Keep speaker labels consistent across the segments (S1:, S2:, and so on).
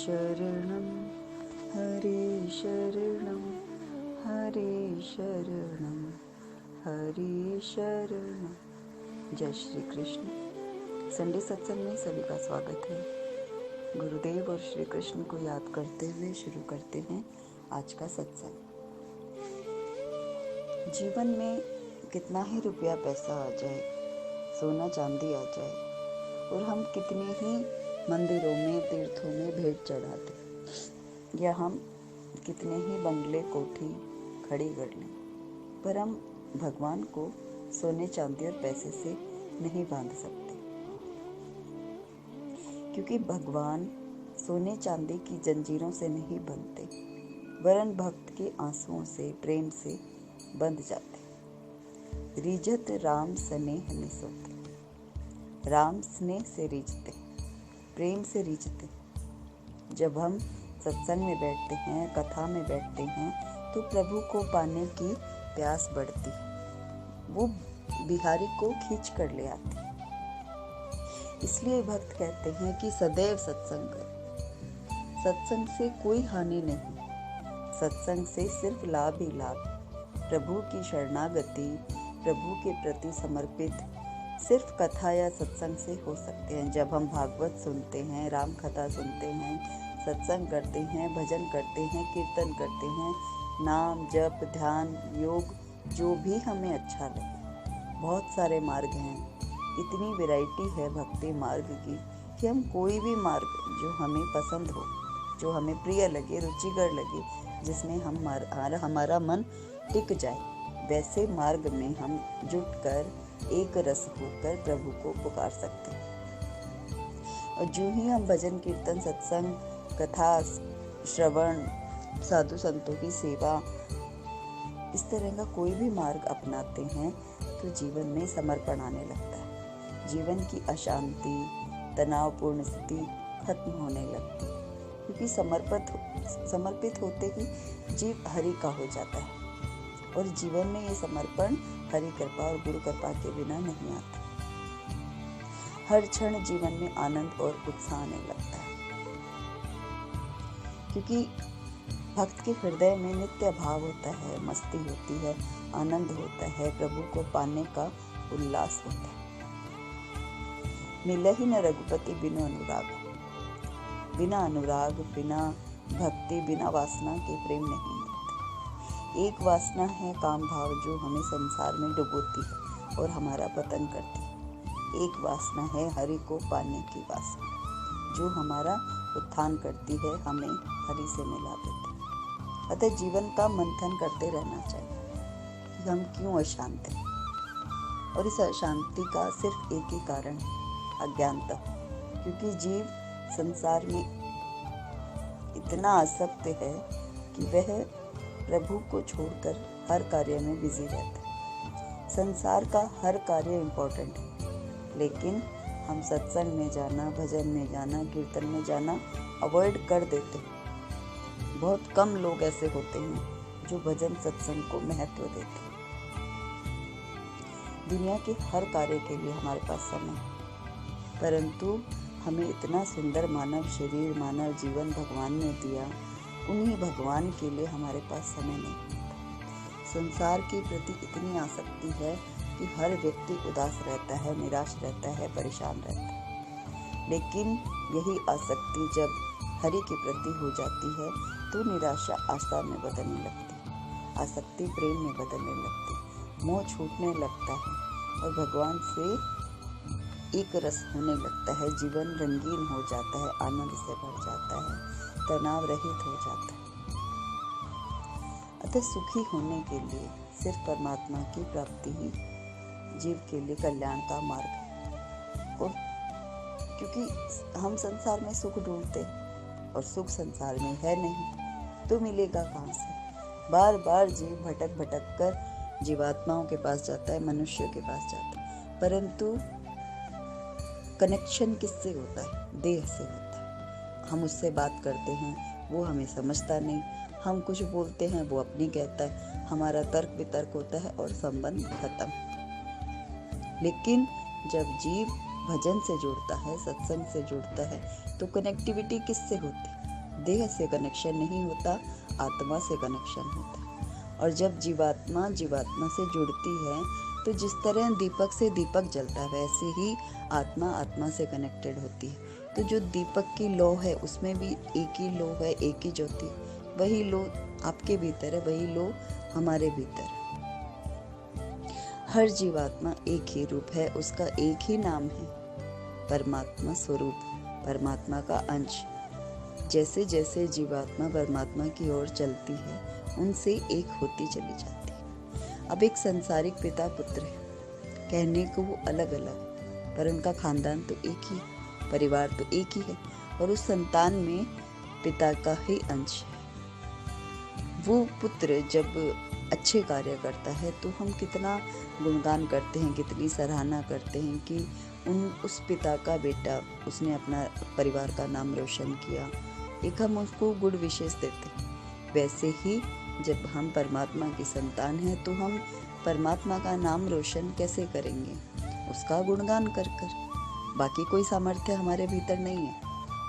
S1: शरणं हरे शरणं हरे शरणं हरे शरणं। जय श्री कृष्ण। संडे सत्संग में सभी का स्वागत है। गुरुदेव और श्री कृष्ण को याद करते हुए शुरू करते हैं आज का सत्संग। जीवन में कितना ही रुपया पैसा आ जाए, सोना चांदी आ जाए और हम कितने ही मंदिरों में तीर्थों में भेंट चढ़ाते या हम कितने ही बंगले कोठी खड़ी कर लें, पर हम भगवान को सोने चांदी और पैसे से नहीं बांध सकते, क्योंकि भगवान सोने चांदी की जंजीरों से नहीं बंधते, वरन भक्त के आंसुओं से, प्रेम से बंध जाते। रिझत राम स्नेह निसोते, राम स्नेह से रिझते, प्रेम से रिझते। जब हम सत्संग में बैठते हैं, कथा में बैठते हैं, तो प्रभु को पाने की प्यास बढ़ती है, वो बिहारी को खींच कर ले आती। इसलिए भक्त कहते हैं कि सदैव सत्संग कर। सत्संग से कोई हानि नहीं, सत्संग से सिर्फ लाभ ही लाभ। प्रभु की शरणागति, प्रभु के प्रति समर्पित सिर्फ कथा या सत्संग से हो सकते हैं। जब हम भागवत सुनते हैं, राम कथा सुनते हैं, सत्संग करते हैं, भजन करते हैं, कीर्तन करते हैं, नाम जप ध्यान योग जो भी हमें अच्छा लगे। बहुत सारे मार्ग हैं, इतनी वैरायटी है भक्ति मार्ग की कि हम कोई भी मार्ग जो हमें पसंद हो, जो हमें प्रिय लगे, रुचिकर लगे, जिसमें हमारा मन टिक जाए, वैसे मार्ग में हम जुटकर एक रस होकर प्रभु को पुकार सकते हैं। और जो ही हम भजन कीर्तन सत्संग कथा श्रवण साधु संतों की सेवा इस तरह का कोई भी मार्ग अपनाते हैं तो जीवन में समर्पण आने लगता है। जीवन की अशांति तनावपूर्ण स्थिति खत्म होने लगती है, क्योंकि समर्पित होते ही जीव हरि का हो जाता है। और जीवन में ये समर्पण हरि कृपा और गुरु कृपा के बिना नहीं आता। हर क्षण जीवन में आनंद और उत्साह आने लगता है, क्योंकि भक्त के हृदय में नित्य भाव होता है, मस्ती होती है, आनंद होता है, प्रभु को पाने का उल्लास होता है। मिलहि न रघुपति बिनु अनुराग, बिना अनुराग, बिना भक्ति, बिना वासना के प्रेम नहीं। एक वासना है काम भाव जो हमें संसार में डुबोती है और हमारा पतन करती है। एक वासना है हरि को पाने की वासना जो हमारा उत्थान करती है, हमें हरि से मिला देती है। अतः जीवन का मंथन करते रहना चाहिए कि हम क्यों अशांत हैं, और इस अशांति का सिर्फ एक ही कारण है, अज्ञानता। क्योंकि जीव संसार में इतना आसक्त है कि वह प्रभु को छोड़कर हर कार्य में बिजी रहता है। संसार का हर कार्य इम्पोर्टेंट है, लेकिन हम सत्संग में जाना, भजन में जाना, कीर्तन में जाना अवॉइड कर देते हैं। बहुत कम लोग ऐसे होते हैं जो भजन सत्संग को महत्व देते हैं। दुनिया के हर कार्य के लिए हमारे पास समय है, परंतु हमें इतना सुंदर मानव शरीर, मानव जीवन भगवान ने दिया, उन्हीं भगवान के लिए हमारे पास समय नहीं होता। संसार के प्रति इतनी आसक्ति है कि हर व्यक्ति उदास रहता है, निराश रहता है, परेशान रहता है। लेकिन यही आसक्ति जब हरि के प्रति हो जाती है तो निराशा आशा में बदलने लगती, आसक्ति प्रेम में बदलने लगती, मोह छूटने लगता है और भगवान से एक रस होने लगता है। जीवन रंगीन हो जाता है, आनंद से भर जाता है, तनाव रहित हो जाता है। अतः सुखी होने के लिए सिर्फ परमात्मा की प्राप्ति ही जीव के लिए कल्याण का मार्ग है। और क्योंकि हम संसार में सुख ढूंढते और सुख संसार में है नहीं, तो मिलेगा कहाँ से। बार बार जीव भटक भटक कर जीवात्माओं के पास जाता है, मनुष्यों के पास जाता है, परंतु कनेक्शन किससे होता है? देह से होता है। हम उससे बात करते हैं, वो हमें समझता नहीं, हम कुछ बोलते हैं, वो अपनी कहता है, हमारा तर्क वितर्क होता है और संबंध खत्म। लेकिन जब जीव भजन से जुड़ता है, सत्संग से जुड़ता है, तो कनेक्टिविटी किससे होती है? देह से कनेक्शन नहीं होता, आत्मा से कनेक्शन होता है। और जब जीवात्मा जीवात्मा से जुड़ती है तो जिस तरह दीपक से दीपक जलता है, वैसे ही आत्मा आत्मा से कनेक्टेड होती है। तो जो दीपक की लौ है उसमें भी एक ही लौ है, एक ही ज्योति, वही लौ आपके भीतर है, वही लौ हमारे भीतर है। हर जीवात्मा एक ही रूप है, उसका एक ही नाम है, परमात्मा स्वरूप, परमात्मा का अंश। जैसे जैसे जीवात्मा परमात्मा की ओर चलती है, उनसे एक होती चली जाती है। अब एक संसारिक पिता पुत्र है, कहने को वो अलग अलग, पर उनका खानदान तो एक ही, परिवार तो एक ही है, और उस संतान में पिता का ही अंश है। वो पुत्र जब अच्छे कार्य करता है तो हम कितना गुणगान करते हैं, कितनी सराहना करते हैं कि उस पिता का बेटा, उसने अपना परिवार का नाम रोशन किया, एक हम उसको गुड विशेष देते हैं। वैसे ही जब हम परमात्मा की संतान हैं तो हम परमात्मा का नाम रोशन कैसे करेंगे? उसका गुणगान कर कर। बाकी कोई सामर्थ्य हमारे भीतर नहीं है।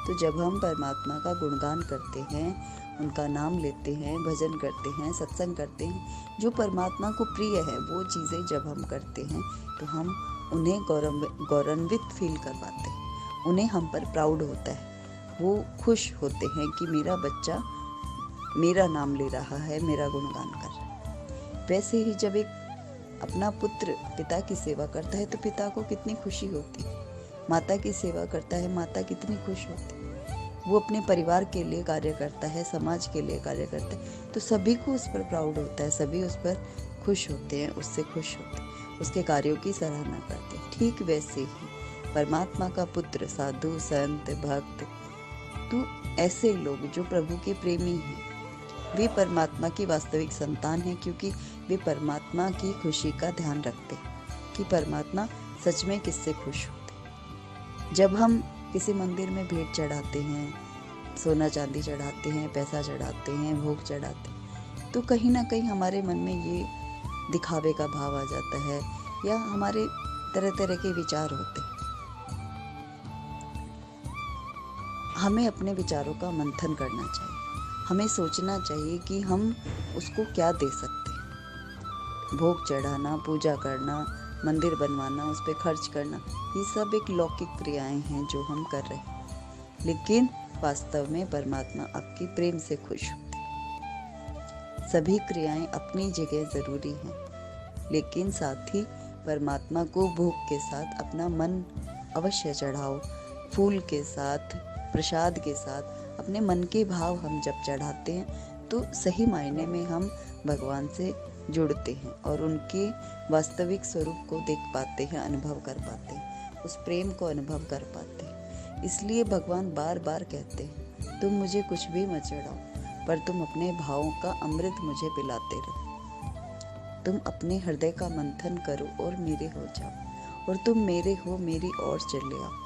S1: तो जब हम परमात्मा का गुणगान करते हैं, उनका नाम लेते हैं, भजन करते हैं, सत्संग करते हैं, जो परमात्मा को प्रिय है वो चीज़ें जब हम करते हैं तो हम उन्हें गौरवान्वित फील करवाते हैं, उन्हें हम पर प्राउड होता है, वो खुश होते हैं कि मेरा बच्चा मेरा नाम ले रहा है, मेरा गुणगान कर रहा है। वैसे ही जब एक अपना पुत्र पिता की सेवा करता है तो पिता को कितनी खुशी होती है, माता की सेवा करता है, माता कितनी खुश होती है, वो अपने परिवार के लिए कार्य करता है, समाज के लिए कार्य करता है, तो सभी को उस पर प्राउड होता है, सभी उस पर खुश होते हैं, उससे खुश होते हैं, उसके कार्यों की सराहना करते हैं। ठीक वैसे ही परमात्मा का पुत्र, साधु, संत, भक्त, तो ऐसे लोग जो प्रभु के प्रेमी हैं, वे परमात्मा की वास्तविक संतान हैं, क्योंकि वे परमात्मा की खुशी का ध्यान रखते हैं कि परमात्मा सच में किससे खुश होते हैं। जब हम किसी मंदिर में भेंट चढ़ाते हैं, सोना चांदी चढ़ाते हैं, पैसा चढ़ाते हैं, भोग चढ़ाते हैं, तो कहीं ना कहीं हमारे मन में ये दिखावे का भाव आ जाता है, या हमारे तरह तरह के विचार होते हैं। हमें अपने विचारों का मंथन करना चाहिए, हमें सोचना चाहिए कि हम उसको क्या दे सकते हैं। भोग चढ़ाना, पूजा करना, मंदिर बनवाना, उस पर खर्च करना, ये सब एक लौकिक क्रियाएं हैं जो हम कर रहे हैं, लेकिन वास्तव में परमात्मा आपके प्रेम से खुश होते हैं। सभी क्रियाएं अपनी जगह जरूरी हैं, लेकिन साथ ही परमात्मा को भोग के साथ अपना मन अवश्य चढ़ाओ। फूल के साथ, प्रसाद के साथ अपने मन के भाव हम जब चढ़ाते हैं तो सही मायने में हम भगवान से जुड़ते हैं और उनके वास्तविक स्वरूप को देख पाते हैं, अनुभव कर पाते हैं, उस प्रेम को अनुभव कर पाते हैं। इसलिए भगवान बार बार कहते हैं, तुम मुझे कुछ भी मत चढ़ाओ, पर तुम अपने भावों का अमृत मुझे पिलाते रहो। तुम अपने हृदय का मंथन करो और मेरे हो जाओ, और तुम मेरे हो, मेरी ओर चले आओ।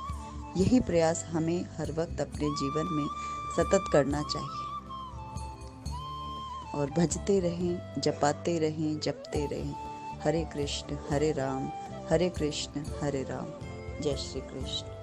S1: यही प्रयास हमें हर वक्त अपने जीवन में सतत करना चाहिए, और भजते रहें, जपाते रहें, जपते रहें। हरे कृष्ण हरे राम, हरे कृष्ण हरे राम। जय श्री कृष्ण।